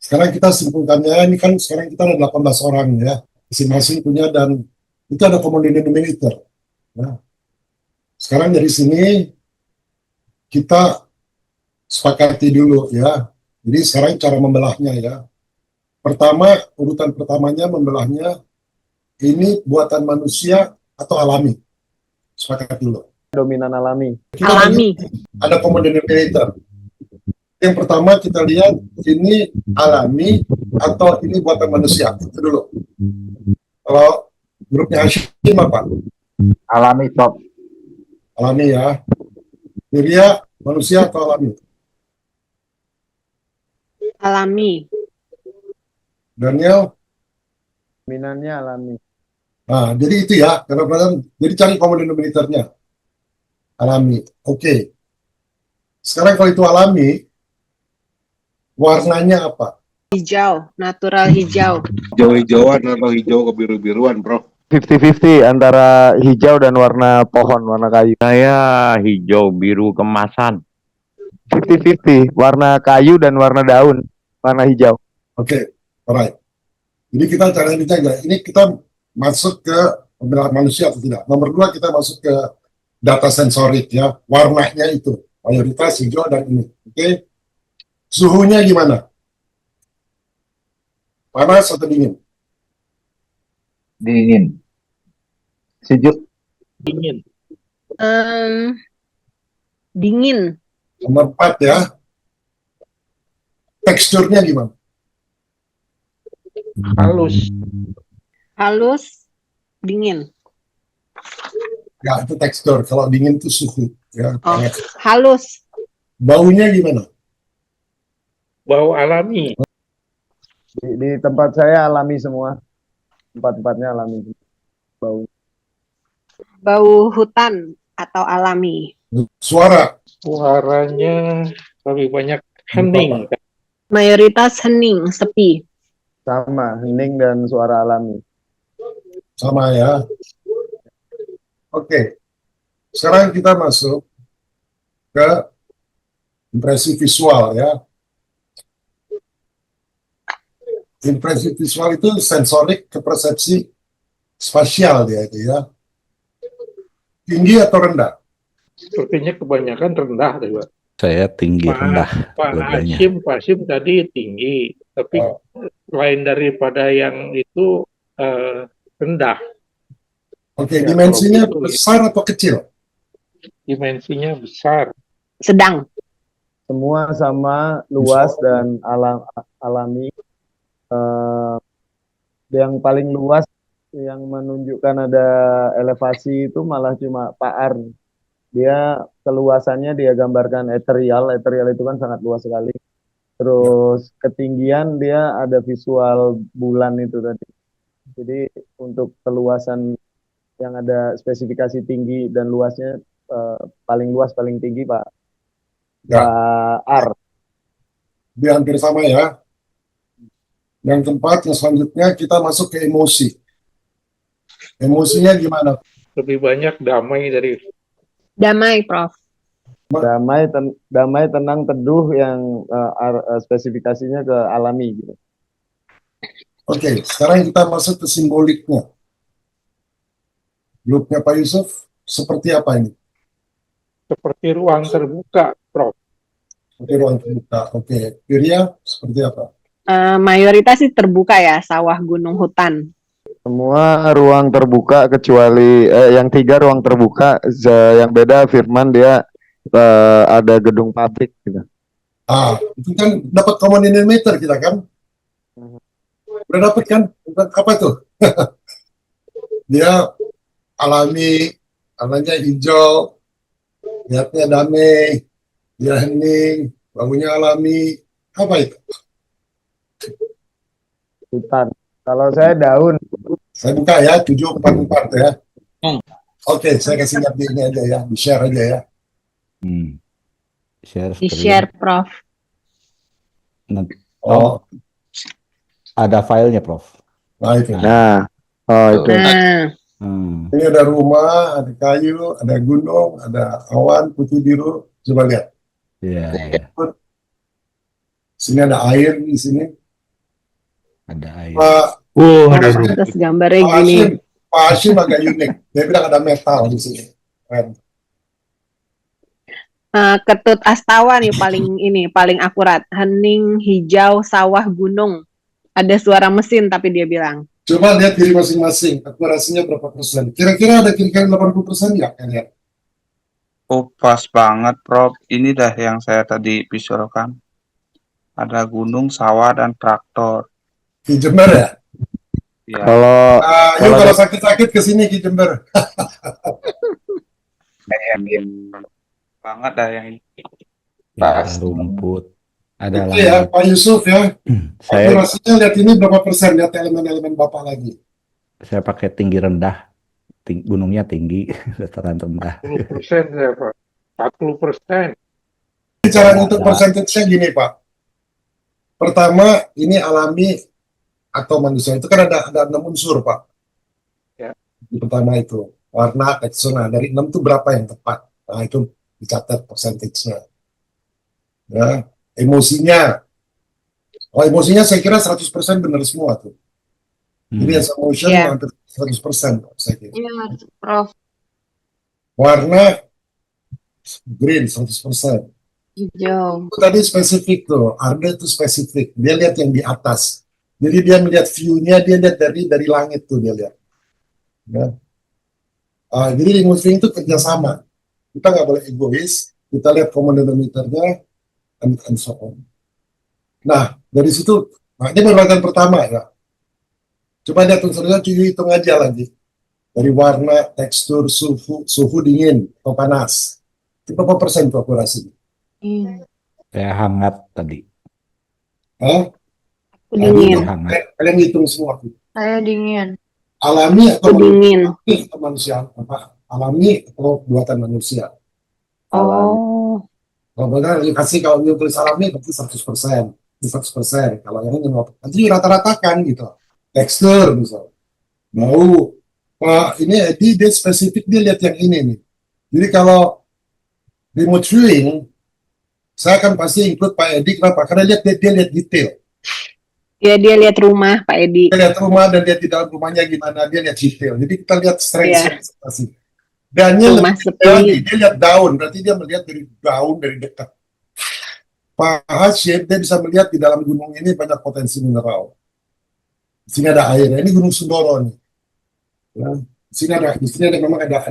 Sekarang kita simpulkannya, ini kan sekarang kita ada 18 orang ya, masing-masing punya, dan itu ada common denominator. Nah, sekarang dari sini kita sepakati dulu ya. Jadi sekarang cara membelahnya ya. Pertama, urutan pertamanya membelahnya ini buatan manusia atau alami. Sepakat dulu. Dominan alami. Kita Alami. ada common denominator. Yang pertama kita lihat ini alami atau ini buatan manusia. Itu dulu. Kalau grupnya Hashim apa? Alami, Prof. Alami ya. Wirya, manusia atau alami? Alami. Daniel? Dominannya alami. Nah, jadi itu ya. Kadang-kadang, jadi cari common denominator-nya. Alami. Oke. Sekarang kalau itu alami, warnanya apa? Hijau. Natural hijau. Hijau-hijauan atau hijau kebiru-biruan, Bro? 50-50 antara hijau dan warna pohon, warna kayu. Saya hijau biru kemasan. 50-50, warna kayu dan warna daun, warna hijau. Oke. Alright. Jadi kita cara dijaga. Ini kita masuk ke pembelahan manusia atau tidak. Nomor 2 kita masuk ke data sensorik ya. Warnanya itu. Mayoritas hijau dan ini. Oke. Suhunya gimana? Panas atau dingin? Dingin. Sejuk. Dingin. Dingin. Nomor 4 ya. Teksturnya gimana? Halus. Halus. Dingin. Ya, itu tekstur. Kalau dingin itu suhu. Ya, Oh, panas. halus. Baunya gimana? Bau alami. Di tempat saya alami semua. Tempat-tempatnya alami. Bau. Bau hutan atau alami. Suara. Suaranya lebih banyak hening. Mayoritas hening, sepi. Sama, hening dan suara alami. Sama ya. Oke. Sekarang kita masuk ke impresi visual ya. Impresi visual itu sensorik ke persepsi spasial dia itu ya. Tinggi atau rendah? Sepertinya kebanyakan rendah, Pak. Saya tinggi rendah. Pak dua-duanya. Hashim tadi tinggi, tapi lain daripada yang itu rendah. Oke, Ya, dimensinya kalau begitu, besar atau kecil? dimensinya besar. Sedang. Semua sama, luas dan alami. Yang paling luas yang menunjukkan ada elevasi itu malah cuma Pak Ar. Dia keluasannya dia gambarkan ethereal itu kan sangat luas sekali. Terus ketinggian dia ada visual bulan itu tadi. Jadi untuk keluasan yang ada spesifikasi tinggi dan luasnya paling luas paling tinggi Pak Ar. Dia hampir sama ya. Yang keempat, yang selanjutnya kita masuk ke emosi. Emosinya gimana? Lebih banyak damai dari Damai, Prof. Damai, tenang, teduh yang spesifikasinya ke alami gitu. Oke, sekarang kita masuk ke simboliknya. Grupnya Pak Yusuf, seperti apa ini? seperti ruang terbuka, Prof. Seperti ruang terbuka. Oke, Wirya, seperti apa? Mayoritas sih terbuka ya, sawah, gunung, hutan. Semua ruang terbuka kecuali yang 3 ruang terbuka. Yang beda Firman dia ada gedung pabrik gitu. Itu kan dapat common denominator kita kan? Udah dapat kan? Apa tuh? Dia alami, warnanya hijau, lihatnya damai, dia hening, baunya alami. Apa itu? Hutan. Kalau saya daun. Saya buka ya, 744 ya. Oke, saya kasih lihat di ini aja ya, di share aja ya. Di-share, Prof. Oh, ada filenya, Prof. Nah, itu. Nah, itu. Nah, Ini ada rumah, ada kayu, ada gunung, ada awan putih biru. Coba lihat. Iya. Sini ada air di sini. Ada air. Pak Oh, ada Hashim, pantas gambarnya Pak gini. Hashim, Pak Hashim agak unik. Dia bilang ada metal di sini. Keren. Ketut Astawa nih paling akurat. Hening, hijau, sawah, gunung. Ada suara mesin tapi dia bilang. Coba lihat diri masing-masing, akurasinya berapa persen. Kira-kira ada kira-kira 80% ya kalian? Oh, pas banget, Prof. Ini dah yang saya tadi visualkan. Ada gunung, sawah, dan traktor. Ki Jember ya? Ya, Kalau Yuk kalau kalau sakit-sakit ke sini Ki Jember. banget dah yang ini. Ya, ada rumput. Ada Oke ya, langit. Pak Yusuf ya. Saya Akurasinya lihat ini berapa persen, lihat elemen-elemen Bapak lagi. saya pakai tinggi rendah. Gunungnya tinggi, dataran rendah. 40% ya, Pak. 40%. Ini cara Ada. ngitung persentasenya gini Pak. Pertama, ini alami atau manusia. Itu kan ada 6 unsur Pak. Ya. Yang pertama itu, warna, tekstur. Nah, dari 6 itu berapa yang tepat? Nah, itu dicatat persentasenya. Ya, emosinya. Oh, emosinya saya kira 100% benar semua tuh. Jadi Hmm. as emotion Iya. hampir 100% saya kira. Iya, Prof. Warna green 100%. Hijau. Itu tadi spesifik tuh, Arda itu spesifik. Dia lihat yang di atas. Jadi dia melihat view-nya, dia lihat dari langit tuh dia lihat. Ya. Jadi remote viewing itu kerjasama. Kita nggak boleh egois. Kita lihat common denominator-nya and so on. Nah, dari situ, ini pembahasan pertama ya. Coba lihat unsurnya, hitung aja lagi. Dari warna, tekstur, suhu dingin atau panas. Itu berapa persen tuh akurasi? Saya hangat tadi. Hah? Dingin. Kalian hitung semua. Saya dingin. Alami atau Dingin. manusia? Apa? Alami atau buatan manusia? Oh. Kalau benar dikasih, kalau dia tulis alami berarti 100%. 100%. Kalau yang ini nanti rata-ratakan gitu. Tekstur misalnya. Bau. Pak ini Edi dia spesifik, dia lihat yang ini nih. Jadi kalau remote viewing, saya akan pasti include Pak Edi. Kenapa? Karena dia lihat detail. Ya, dia lihat rumah Pak Edi. Dia lihat rumah dan lihat di dalam rumahnya gimana, dia lihat detail. Jadi kita lihat strength. Dan Rumah sepi. dia lihat daun, berarti dia melihat dari daun dari dekat. Pak Hashim dia bisa melihat di dalam gunung ini banyak potensi mineral. Di sini ada air. Ini Gunung Sindoro nih. Ya. Di sini ada memang ada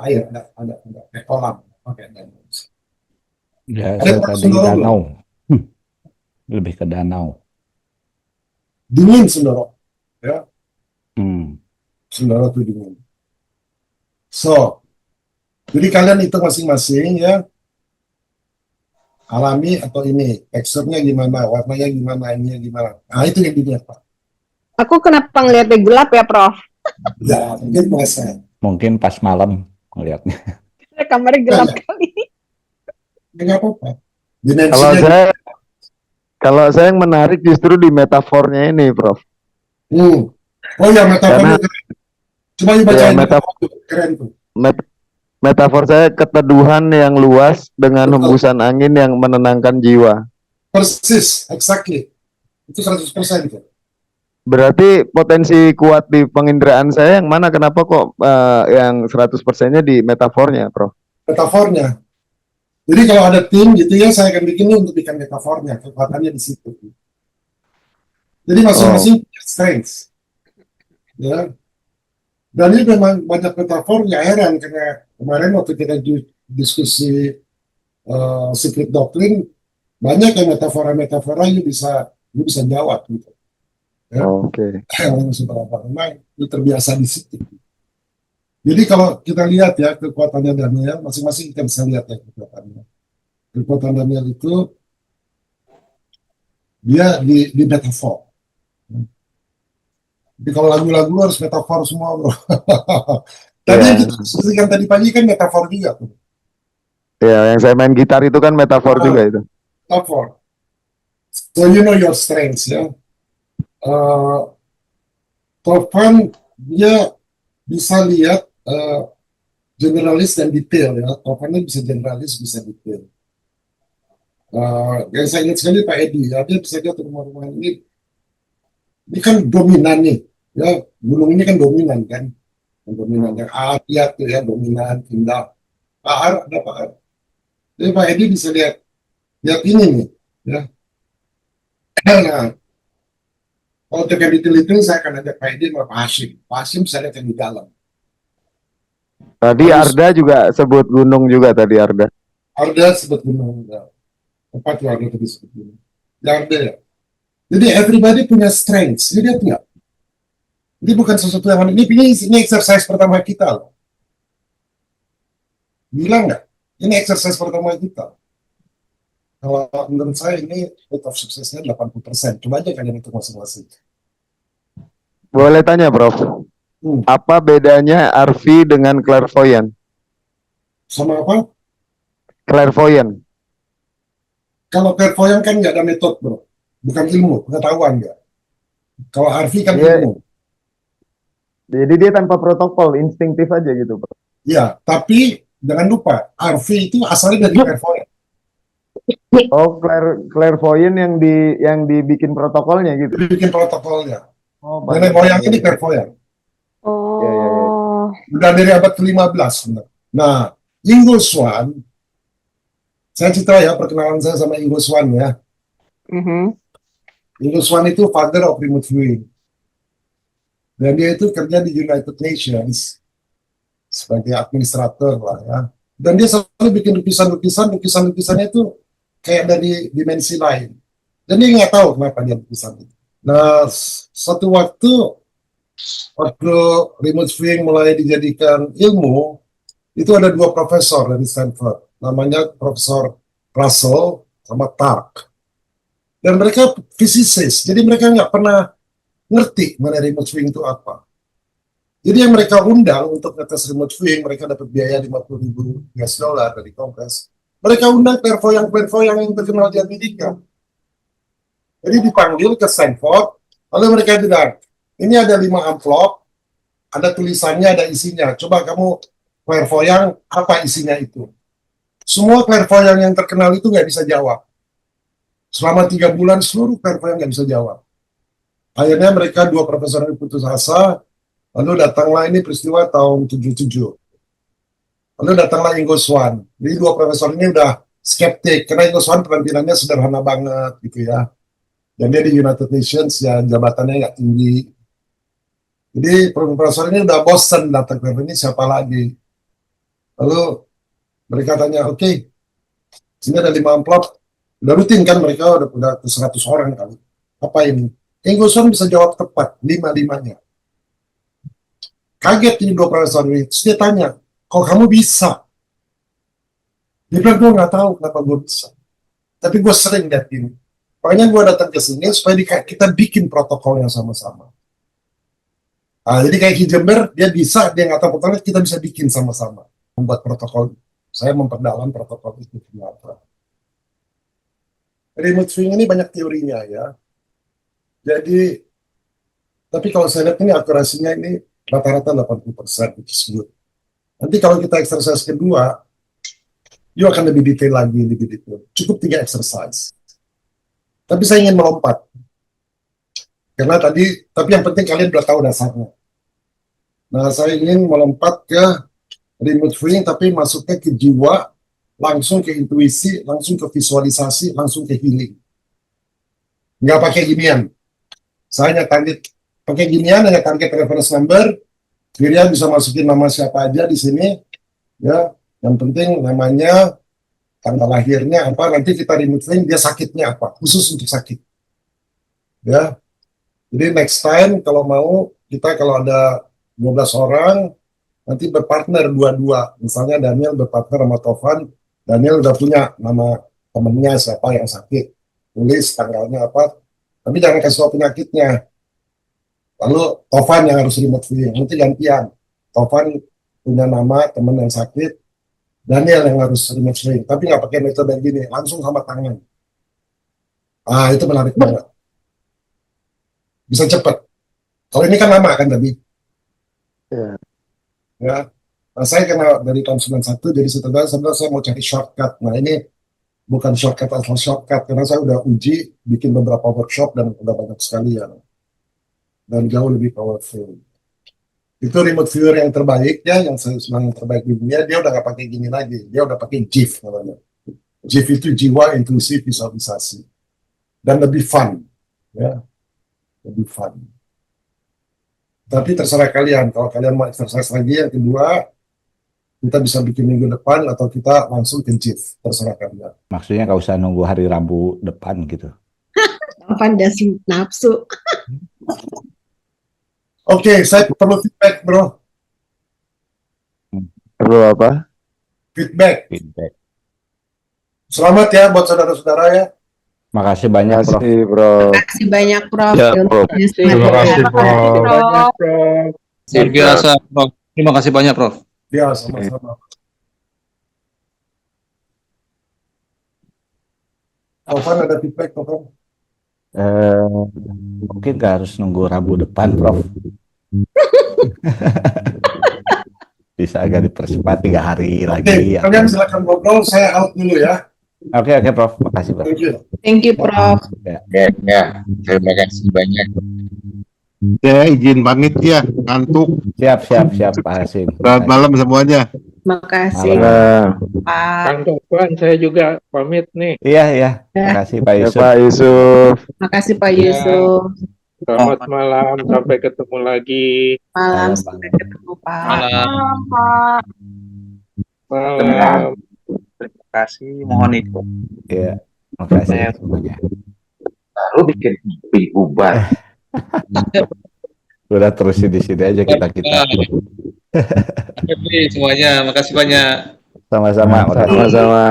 air, ada kolam. Oke. Ya, Ada saya tadi Sindoro belum? danau. Lebih ke danau. Dingin Sindoro. Ya, Hmm. Sindoro itu dingin. So, jadi kalian itu masing-masing ya, alami atau ini, teksturnya gimana, warnanya gimana, ininya gimana. Nah, itu yang dilihat Pak. Aku kenapa ngeliatnya gelap ya, Prof? Ya, mungkin biasa. Mungkin pas malam ngelihatnya. Kamarnya gelap kali. Ya, nggak apa-apa. kalau Dimensinya. saya yang menarik justru di metafornya ini, Prof. Oh ya, metafornya keren. Coba Ya, bacain metafor keren tuh. metafor saya keteduhan yang luas dengan Betul. hembusan angin yang menenangkan jiwa. Persis, exactly. Itu 100% itu. Berarti potensi kuat di penginderaan saya yang mana? Kenapa kok yang 100%-nya di metafornya, Prof? Metafornya. Jadi kalau ada tim gitu ya, saya akan bikin untuk bikin metafornya, kekuatannya di situ. Jadi masing-masing punya strengths. Ya. Dan ini memang banyak metafor, ya heran karena kemarin waktu kita diskusi secret doctrine, banyak yang metafora you bisa jawab gitu. Ya. Oke. Yang sudah memang itu terbiasa di situ. Jadi kalau kita lihat ya kekuatannya Daniel, masing-masing kita bisa lihat ya kekuatannya. Kekuatan Daniel itu dia di metafor. Jadi kalau lagu-lagu harus metafor semua bro. Tadi yang kita diskusikan tadi pagi kan metafor juga tuh. Ya, yang saya main gitar itu kan metafor juga itu. Metafor. So you know your strengths ya. Tovan dia bisa lihat generalis dan detail ya. Tovannya bisa generalis, bisa detail. Yang saya ingat sekali Pak Edi, ya, dia bisa lihat rumah-rumah ini Ini kan dominan nih, ya gunung ini kan dominan kan, yang dominan yang A lihat tuh ya dominan, indah. Pak Ar, ada Pak Ar. Jadi Pak Edi bisa lihat ini nih, ya. Nah, kalau untuk yang detail-detail saya akan ajak Pak Edi sama Pak Hashim. Pak Hashim bisa lihat yang di dalam. Tadi Terus Arda juga sebut gunung juga tadi Arda. Arda sebut gunung, ya. Apa tuh Arda tadi sebut gunung? Ya Arda ya. Jadi everybody punya strengths, jadi lihat nggak? Ini bukan sesuatu yang aneh. Ini exercise pertama kita loh. Bilang nggak? Ini exercise pertama kita. Kalau menurut saya ini rate of suksesnya 80%. Coba aja kalian itu masing-masing. Boleh tanya Prof, Hmm. apa bedanya RV dengan clairvoyant? Sama apa? Clairvoyant. Kalau clairvoyant kan nggak ada metode bro. Bukan ilmu, pengetahuan ya. Kalau RV kan Iya. ilmu. Jadi dia tanpa protokol, instingtif aja gitu, Prof. Ya, tapi jangan lupa RV itu asalnya dari clairvoyant. Oh, clairvoyant yang dibikin protokolnya gitu. Bikin protokolnya. Oh, Nenek moyang ini clairvoyant. Ya, ya, ya. Oh, Udah dari abad ke-15. Benar. Nah, Ingo Swann, saya cerita ya perkenalan saya sama Ingo Swann ya. mhm. Ingo Swann itu father of remote viewing. Dan dia itu kerja di United Nations sebagai administrator lah ya. Dan dia selalu bikin lukisannya itu kayak dari dimensi lain. Dan dia nggak tahu kenapa dia lukisan itu. Nah, satu waktu remote viewing mulai dijadikan ilmu, itu ada dua profesor dari Stanford, namanya Profesor Russell sama Tark. Dan mereka physicist, jadi mereka nggak pernah ngerti mana remote viewing itu apa. Jadi yang mereka undang untuk ngetes remote viewing, mereka dapat biaya 50.000 US dollar dari Kongres. Mereka undang clairvoyant yang terkenal di Amerika. Jadi dipanggil ke Stanford, lalu mereka bilang, ini ada 5 amplop, ada tulisannya, ada isinya. Coba kamu clairvoyant, apa isinya itu? Semua clairvoyant yang terkenal itu nggak bisa jawab. Selama 3 bulan seluruh clairvoyant nggak bisa jawab. Akhirnya mereka dua profesor ini putus asa, lalu datanglah ini peristiwa tahun 77. Lalu datanglah Ingo Swann. Jadi dua profesor ini udah skeptik, karena Ingo Swann penampilannya sederhana banget gitu ya. Dan dia di United Nations ya jabatannya nggak tinggi. Jadi profesor ini udah bosen datang ke ini siapa lagi. Lalu mereka tanya, oke, sini ada 5 amplop. Udah rutin kan mereka udah 100 orang kali. Apa ini? Ingo Swann bisa jawab tepat, 5-5-nya. Kaget ini dua profesor ini. Terus dia tanya, kok kamu bisa? Dia bilang, gue nggak tahu kenapa gue bisa. Tapi gue sering lihat ini. Makanya gue datang ke sini supaya kita bikin protokolnya sama-sama. Nah, jadi kayak Ki Jember, dia bisa, dia nggak tahu protokolnya, kita bisa bikin sama-sama. Membuat protokol. Saya memperdalam protokol itu kenapa. Remote viewing ini banyak teorinya ya. Jadi, tapi kalau saya lihat ini akurasinya ini rata-rata 80%, which is good. Nanti kalau kita exercise kedua, you akan lebih detail lagi, lebih detail. Cukup 3 exercise. Tapi saya ingin melompat. Karena tapi yang penting kalian udah tahu dasarnya. Nah, saya ingin melompat ke remote viewing, tapi masuknya ke jiwa, langsung ke intuisi, langsung ke visualisasi, langsung ke healing. Nggak pakai ginian. Saya hanya pakai ginian, hanya target reference number, kalian bisa masukin nama siapa aja di sini, ya. Yang penting namanya, tanggal lahirnya apa, nanti kita remote viewing dia sakitnya apa, khusus untuk sakit. Ya. Jadi next time kalau mau, kita kalau ada 12 orang, nanti berpartner dua-dua. Misalnya Daniel berpartner sama Tovan, Daniel udah punya nama temennya siapa yang sakit, tulis tanggalnya apa, tapi jangan kasih tahu penyakitnya. Lalu Tovan yang harus remote viewing, nanti gantian. Tovan punya nama teman yang sakit, Daniel yang harus remote viewing, tapi nggak pakai metode gini, langsung sama tangan. Ah, itu menarik banget. Bisa cepat. Kalau ini kan lama kan tadi. Ya. Nah, saya kenal dari tahun 91, jadi setelah saya mau cari shortcut. Nah, ini bukan shortcut asal shortcut, karena saya udah uji, bikin beberapa workshop, dan udah banyak sekali yang dan jauh lebih powerful. Itu remote viewer yang terbaik ya, yang yang terbaik di dunia. Dia udah nggak pakai gini lagi, dia udah pakai GIF namanya. GIF itu jiwa inklusif visualisasi dan lebih fun, ya, lebih fun. Tapi terserah kalian, kalau kalian mau exercise lagi yang kedua, kita bisa bikin minggu depan atau kita langsung ke GIF, terserah kalian. Maksudnya nggak usah nunggu hari Rabu depan gitu. Taufan dasar nafsu. Oke, saya perlu feedback, bro. Perlu apa? Feedback. Feedback. Selamat ya buat saudara-saudara ya. Makasih banyak, Prof. Makasih, Bro. Terima kasih banyak, Prof. Ya, Untuk Prof. Terima kasih, Prof. Prof. Prof. Luar biasa, Prof. Terima kasih banyak, Prof. Ya, sama-sama. Taufan ada feedback, Taufan? Mungkin nggak harus nunggu Rabu depan, Prof. Bisa agak dipercepat 3 hari Oke, lagi. kalian silakan ngobrol, saya out dulu ya. Oke, Prof. Makasih, Prof. Thank you. Thank you, Prof. Ya, terima kasih banyak. Saya izin pamit ya, ngantuk. Siap, Pak Hasim. Selamat malam semuanya. Makasih, Nah, Pak. Kang Topan, saya juga pamit nih. Iya. Makasih, Pak ya Yusuf. Pak Yusuf. Makasih, Pak Ya. Yusuf. Selamat malam, sampai ketemu lagi. Malam, Malam, sampai ketemu, Pak. Malam. Pak. Malam. Terima kasih, mohon itu. Iya. Makasih semuanya. Lalu bikin TV bubar. Udah terusin di sini aja kita. Happy semuanya. Makasih banyak. Sama-sama. Makasih. Sama-sama.